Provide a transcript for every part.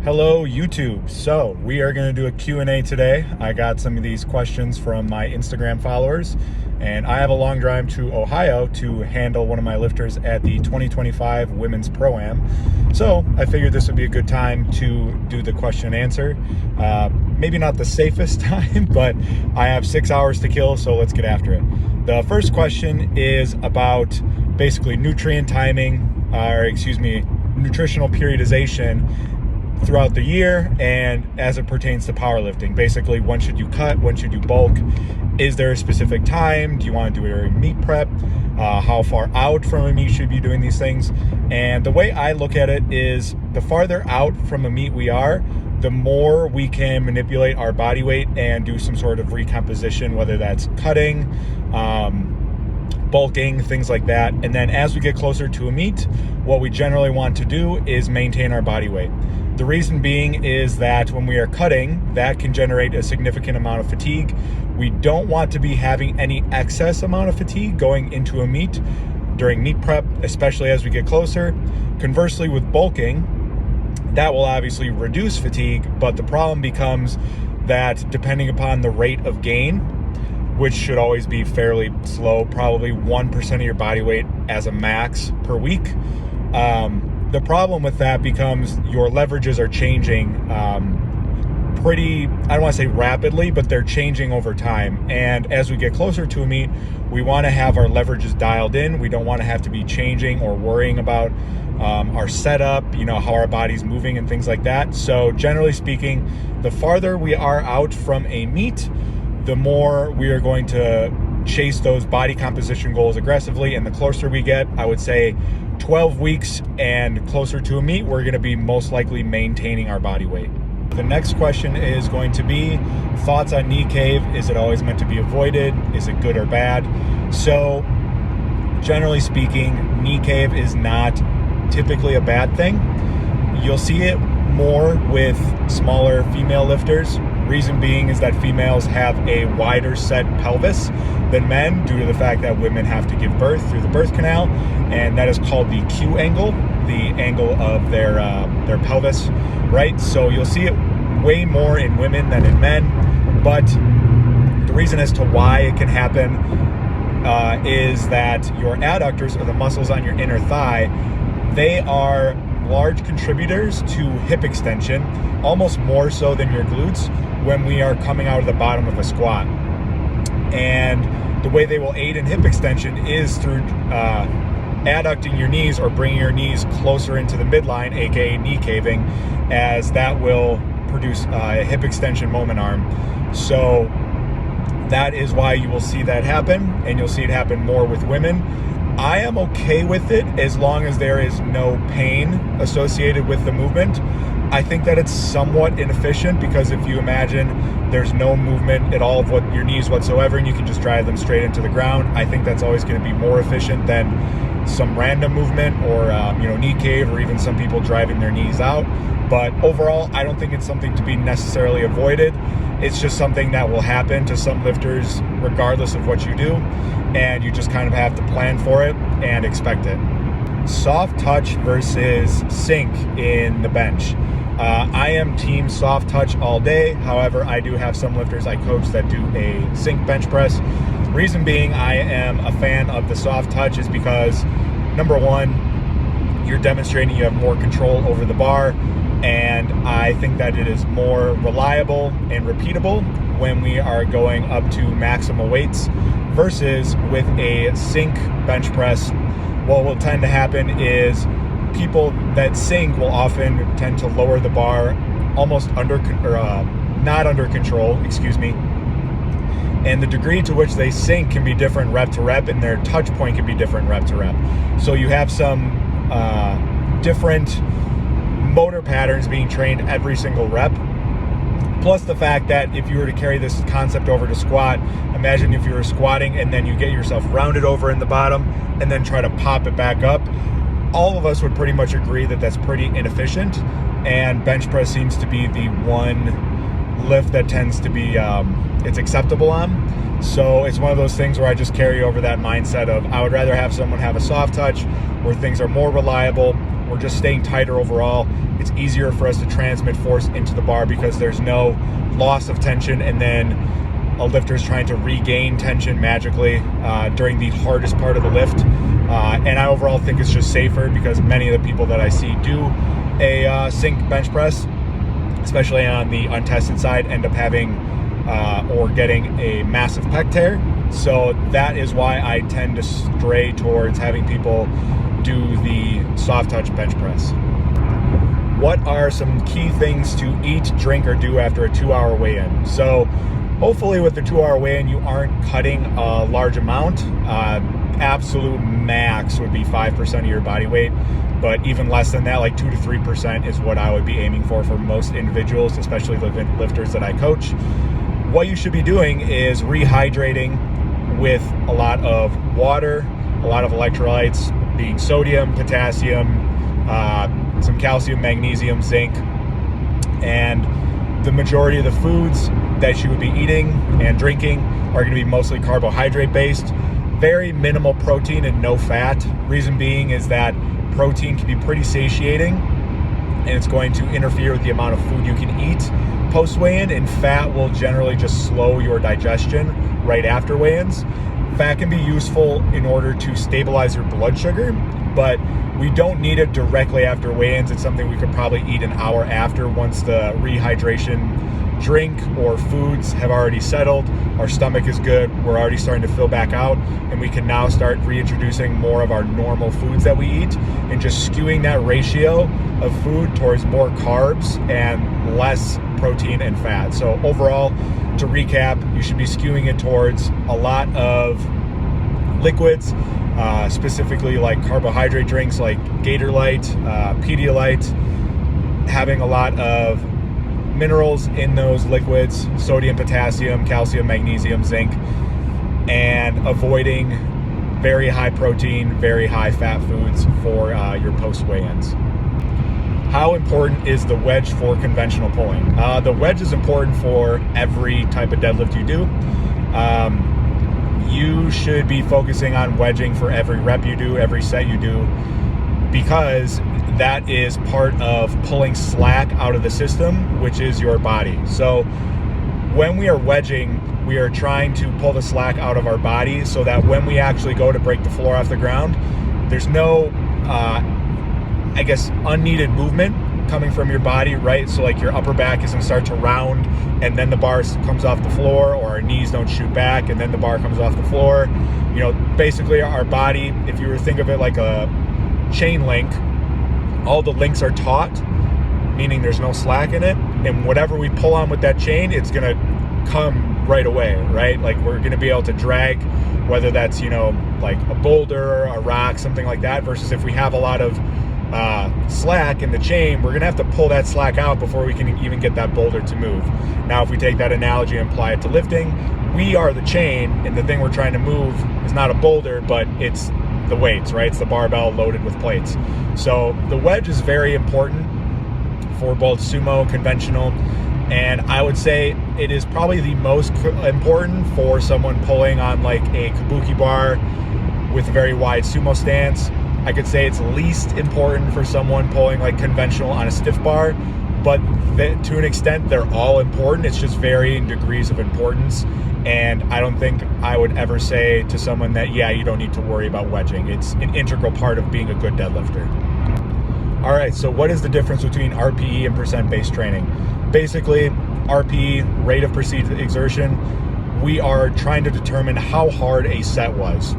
Hello YouTube. So we are going to do a Q&A today. I got some of these questions from my Instagram followers, and I have a long drive to Ohio to handle one of my lifters at the 2025 Women's Pro-Am. So I figured this would be a good time to do the question and answer. Maybe not the safest time, but I have 6 hours to kill, so let's get after it. The first question is about basically nutrient timing, nutritional periodization throughout the year and as it pertains to powerlifting. Basically, when should you cut? When should you bulk? Is there a specific time? Do you want to do it during meet prep? How far out from a meet should you be doing these things? And the way I look at it is the farther out from a meet we are, the more we can manipulate our body weight and do some sort of recomposition, whether that's cutting, bulking, things like that. And then as we get closer to a meet, what we generally want to do is maintain our body weight. The reason being is that when we are cutting, that can generate a significant amount of fatigue. We don't want to be having any excess amount of fatigue going into a meet during meet prep, especially as we get closer. Conversely, with bulking, that will obviously reduce fatigue, but the problem becomes that depending upon the rate of gain, which should always be fairly slow, probably 1% of your body weight as a max per week. The problem with that becomes your leverages are changing pretty, I don't want to say rapidly, but they're changing over time. And as we get closer to a meet, we want to have our leverages dialed in. We don't want to have to be changing or worrying about our setup, how our body's moving and things like that. So generally speaking, the farther we are out from a meet, the more we are going to chase those body composition goals aggressively. And the closer we get, I would say 12 weeks and closer to a meet, we're going to be most likely maintaining our body weight. The next question is going to be thoughts on knee cave. Is it always meant to be avoided? Is it good or bad? So generally speaking, knee cave is not typically a bad thing. You'll see it more with smaller female lifters. Reason being is that females have a wider set pelvis than men due to the fact that women have to give birth through the birth canal, and that is called the Q angle, the angle of their pelvis, right? So you'll see it way more in women than in men, but the reason as to why it can happen is that your adductors, or the muscles on your inner thigh, they are large contributors to hip extension, almost more so than your glutes when we are coming out of the bottom of a squat. And the way they will aid in hip extension is through adducting your knees or bringing your knees closer into the midline, aka knee caving, as that will produce a hip extension moment arm. So that is why you will see that happen, and you'll see it happen more with women. I am okay with it as long as there is no pain associated with the movement. I think that it's somewhat inefficient because if you imagine there's no movement at all of what your knees whatsoever and you can just drive them straight into the ground, I think that's always going to be more efficient than some random movement or knee cave, or even some people driving their knees out. But overall, I don't think it's something to be necessarily avoided. It's just something that will happen to some lifters regardless of what you do, and you just kind of have to plan for it and expect it. Soft touch versus sink in the bench. I am team soft touch all day. However, I do have some lifters I coach that do a sink bench press. Reason being I am a fan of the soft touch is because, number one, you're demonstrating you have more control over the bar, and I think that it is more reliable and repeatable when we are going up to maximal weights versus with a sink bench press. What will tend to happen is people that sink will often tend to lower the bar almost not under control, and the degree to which they sink can be different rep to rep, and their touch point can be different rep to rep. So you have some different motor patterns being trained every single rep. Plus the fact that if you were to carry this concept over to squat, imagine if you were squatting and then you get yourself rounded over in the bottom and then try to pop it back up. All of us would pretty much agree that that's pretty inefficient, and bench press seems to be the one lift that tends to be it's acceptable on. So it's one of those things where I just carry over that mindset of I would rather have someone have a soft touch where things are more reliable, we're just staying tighter overall. It's easier for us to transmit force into the bar because there's no loss of tension and then a lifter is trying to regain tension magically during the hardest part of the lift. And I overall think it's just safer because many of the people that I see do a sync bench press, especially on the untested side, end up having or getting a massive pec tear. So that is why I tend to stray towards having people do the soft touch bench press. What are some key things to eat, drink, or do after a 2-hour weigh-in? So hopefully with the 2-hour weigh-in, you aren't cutting a large amount. Absolute max would be 5% of your body weight, but even less than that, like 2 to 3% is what I would be aiming for most individuals, especially the lifters that I coach. What you should be doing is rehydrating with a lot of water, a lot of electrolytes, being sodium, potassium, some calcium, magnesium, zinc, and the majority of the foods that you would be eating and drinking are going to be mostly carbohydrate based, very minimal protein and no fat. Reason being is that protein can be pretty satiating and it's going to interfere with the amount of food you can eat post weigh-in, and fat will generally just slow your digestion right after weigh-ins. Fat can be useful in order to stabilize your blood sugar, but we don't need it directly after weigh-ins. It's something we could probably eat an hour after once the rehydration drink or foods have already settled. Our stomach is good. We're already starting to fill back out, and we can now start reintroducing more of our normal foods that we eat and just skewing that ratio of food towards more carbs and less protein and fat. So overall, to recap, you should be skewing it towards a lot of liquids, specifically like carbohydrate drinks like Gatorlyte, Pedialyte, having a lot of minerals in those liquids, sodium, potassium, calcium, magnesium, zinc, and avoiding very high protein, very high fat foods for your post weigh-ins. How important is the wedge for conventional pulling? The wedge is important for every type of deadlift you do. You should be focusing on wedging for every rep you do, every set you do, because that is part of pulling slack out of the system, which is your body. So when we are wedging, we are trying to pull the slack out of our body so that when we actually go to break the floor off the ground, there's no unneeded movement coming from your body, right? So like your upper back isn't start to round and then the bar comes off the floor, or our knees don't shoot back and then the bar comes off the floor. You know, basically our body, if you were to think of it like a chain link, all the links are taut, meaning there's no slack in it, and whatever we pull on with that chain, it's gonna come right away, right? Like we're gonna be able to drag, whether that's, you know, like a boulder, a rock, something like that, versus if we have a lot of slack in the chain, we're gonna have to pull that slack out before we can even get that boulder to move. Now, if we take that analogy and apply it to lifting, we are the chain, and the thing we're trying to move is not a boulder, but it's the weights, right? It's the barbell loaded with plates. So the wedge is very important for both sumo, conventional, and I would say it is probably the most important for someone pulling on like a kabuki bar with a very wide sumo stance. I could say it's least important for someone pulling like conventional on a stiff bar, but to an extent they're all important. It's just varying degrees of importance, and I don't think I would ever say to someone that, yeah, you don't need to worry about wedging. It's an integral part of being a good deadlifter. All right, so what is the difference between RPE and percent-based training? Basically, RPE, rate of perceived exertion, we are trying to determine how hard a set was.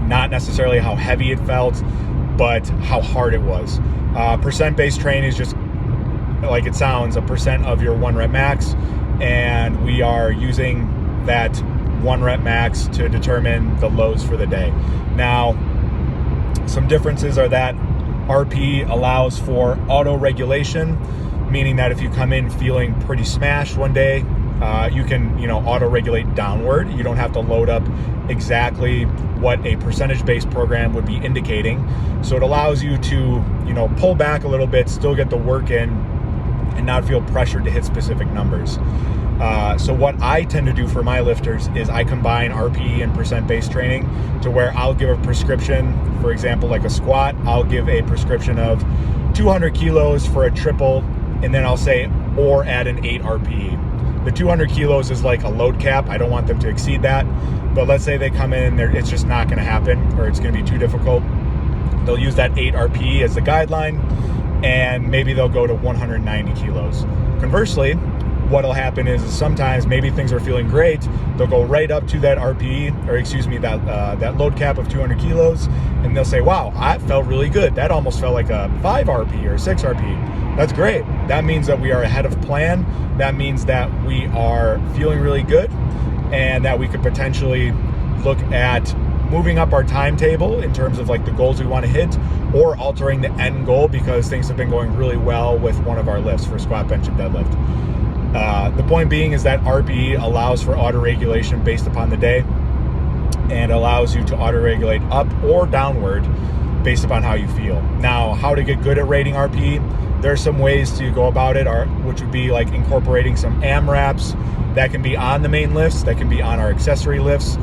Not necessarily how heavy it felt, but how hard it was. Percent-based training is just, like it sounds, a percent of your 1 rep max, and we are using that 1 rep max to determine the loads for the day. Now, some differences are that RPE allows for auto-regulation, meaning that if you come in feeling pretty smashed one day, you can, auto-regulate downward. You don't have to load up exactly what a percentage-based program would be indicating. So it allows you to, pull back a little bit, still get the work in, and not feel pressured to hit specific numbers. So what I tend to do for my lifters is I combine RPE and percent-based training to where I'll give a prescription, for example, like a squat, I'll give a prescription of 200 kilos for a triple, and then I'll say, or add an 8 RPE. The 200 kilos is like a load cap. I don't want them to exceed that. But let's say they come in and it's just not gonna happen, or it's gonna be too difficult. They'll use that 8 RPE as the guideline, and maybe they'll go to 190 kilos. Conversely, what'll happen is sometimes maybe things are feeling great, they'll go right up to that RPE, or excuse me, that load cap of 200 kilos, and they'll say, wow, I felt really good. That almost felt like a 5 RPE or 6 RPE. That's great. That means that we are ahead of plan. That means that we are feeling really good, and that we could potentially look at moving up our timetable in terms of like the goals we want to hit, or altering the end goal because things have been going really well with one of our lifts for squat, bench, and deadlift. The point being is that RPE allows for auto-regulation based upon the day, and allows you to auto-regulate up or downward based upon how you feel. Now, how to get good at rating RPE, there are some ways to go about it, which would be like incorporating some AMRAPs that can be on the main lifts, that can be on our accessory lifts,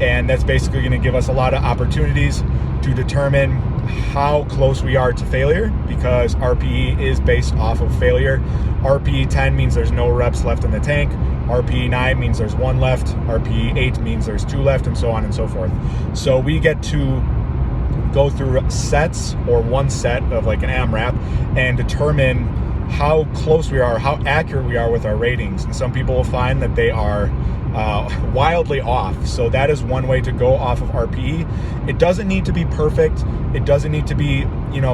and that's basically going to give us a lot of opportunities to determine how close we are to failure, because RPE is based off of failure. RPE 10 means there's no reps left in the tank. RPE 9 means there's 1 left. RPE 8 means there's 2 left, and so on and so forth. So we get to go through sets, or one set of like an AMRAP, and determine how close we are, how accurate we are with our ratings. And some people will find that they are wildly off. So that is one way to go off of RPE. It doesn't need to be perfect. It doesn't need to be,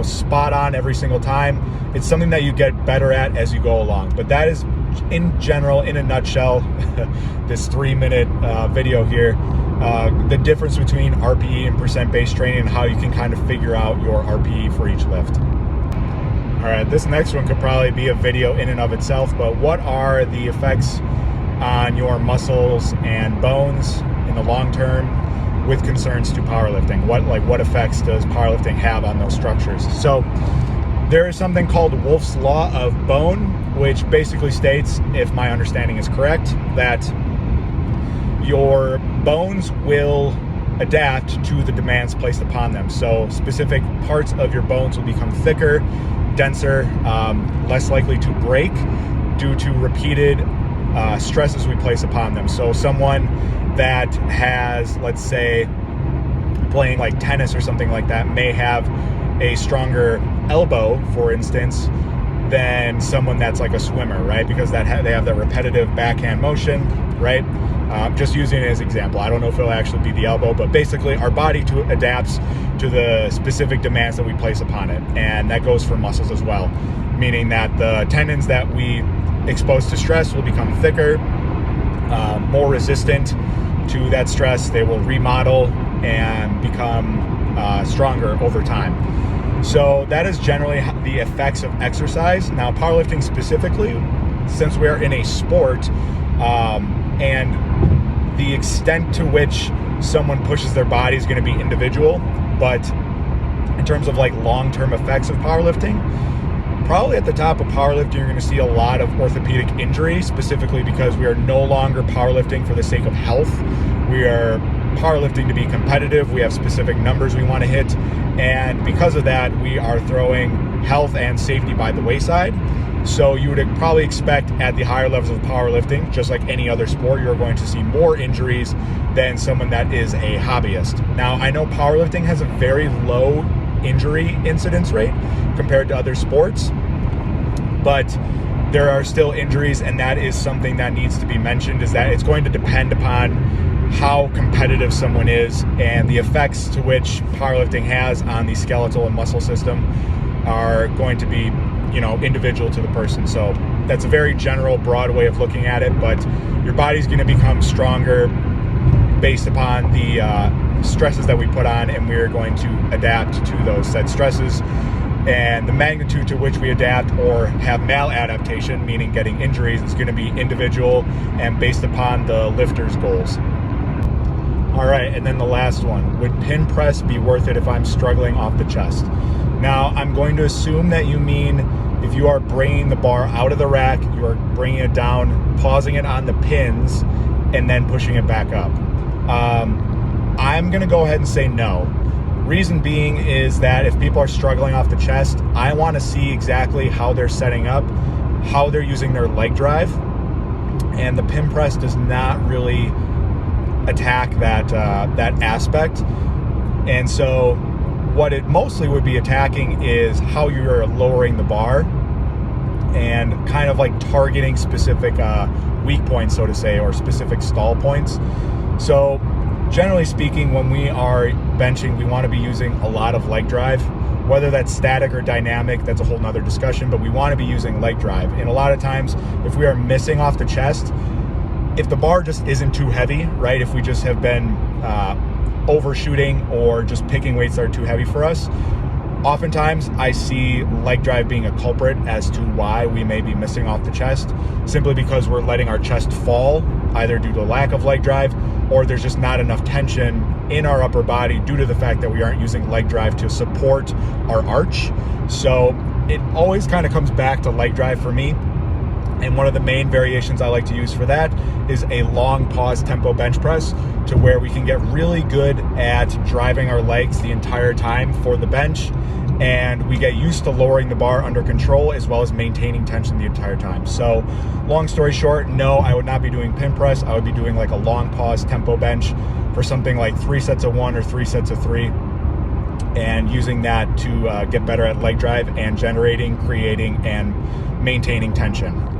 spot on every single time. It's something that you get better at as you go along. But that is, in general, in a nutshell, this 3-minute video here, the difference between RPE and percent-based training, and how you can kind of figure out your RPE for each lift. All right, this next one could probably be a video in and of itself, but what are the effects on your muscles and bones in the long term with concerns to powerlifting? What effects does powerlifting have on those structures? So there is something called Wolff's Law of Bone, which basically states, if my understanding is correct, that your bones will adapt to the demands placed upon them. So specific parts of your bones will become thicker, denser, less likely to break due to repeated stresses we place upon them. So someone that has, let's say, playing like tennis or something like that, may have a stronger elbow, for instance, than someone that's like a swimmer, right? Because they have that repetitive backhand motion, right? Just using it as an example. I don't know if it'll actually be the elbow, but basically our body adapts to the specific demands that we place upon it. And that goes for muscles as well, meaning that the tendons that we expose to stress will become thicker, more resistant to that stress. They will remodel and become stronger over time. So that is generally the effects of exercise. Now, powerlifting specifically, since we are in a sport, and the extent to which someone pushes their body is going to be individual, but in terms of like long-term effects of powerlifting, probably at the top of powerlifting, you're going to see a lot of orthopedic injury, specifically because we are no longer powerlifting for the sake of health. We are powerlifting to be competitive. We have specific numbers we want to hit. And because of that, we are throwing health and safety by the wayside. So you would probably expect at the higher levels of powerlifting, just like any other sport, you're going to see more injuries than someone that is a hobbyist. Now, I know powerlifting has a very low injury incidence rate compared to other sports, but there are still injuries, and that is something that needs to be mentioned, is that it's going to depend upon how competitive someone is, and the effects to which powerlifting has on the skeletal and muscle system are going to be, individual to the person. So that's a very general, broad way of looking at it, but your body's going to become stronger based upon the stresses that we put on, and we're going to adapt to those said stresses. And the magnitude to which we adapt or have maladaptation, meaning getting injuries, is going to be individual and based upon the lifter's goals. All right, and then the last one, would pin press be worth it if I'm struggling off the chest? Now, I'm going to assume that you mean If you are bringing the bar out of the rack, you are bringing it down, pausing it on the pins, and then pushing it back up. I'm gonna go ahead and say no. Reason being is that if people are struggling off the chest, I wanna see exactly how they're setting up, how they're using their leg drive, and the pin press does not really attack that aspect. And so what it mostly would be attacking is how you're lowering the bar and kind of like targeting specific weak points, so to say, or specific stall points. So generally speaking, when we are benching, we want to be using a lot of leg drive. Whether that's static or dynamic, that's a whole nother discussion, but we want to be using leg drive. And a lot of times, if we are missing off the chest, if the bar just isn't too heavy, right? If we just have been overshooting or just picking weights that are too heavy for us, oftentimes I see leg drive being a culprit as to why we may be missing off the chest, simply because we're letting our chest fall, either due to lack of leg drive or there's just not enough tension in our upper body due to the fact that we aren't using leg drive to support our arch. So it always kind of comes back to leg drive for me. And one of the main variations I like to use for that is a long pause tempo bench press, to where we can get really good at driving our legs the entire time for the bench, and we get used to lowering the bar under control as well as maintaining tension the entire time. So long story short, no, I would not be doing pin press. I would be doing like a long pause tempo bench for something like 3 sets of 1 or 3 sets of 3, and using that to get better at leg drive and generating, creating, and maintaining tension.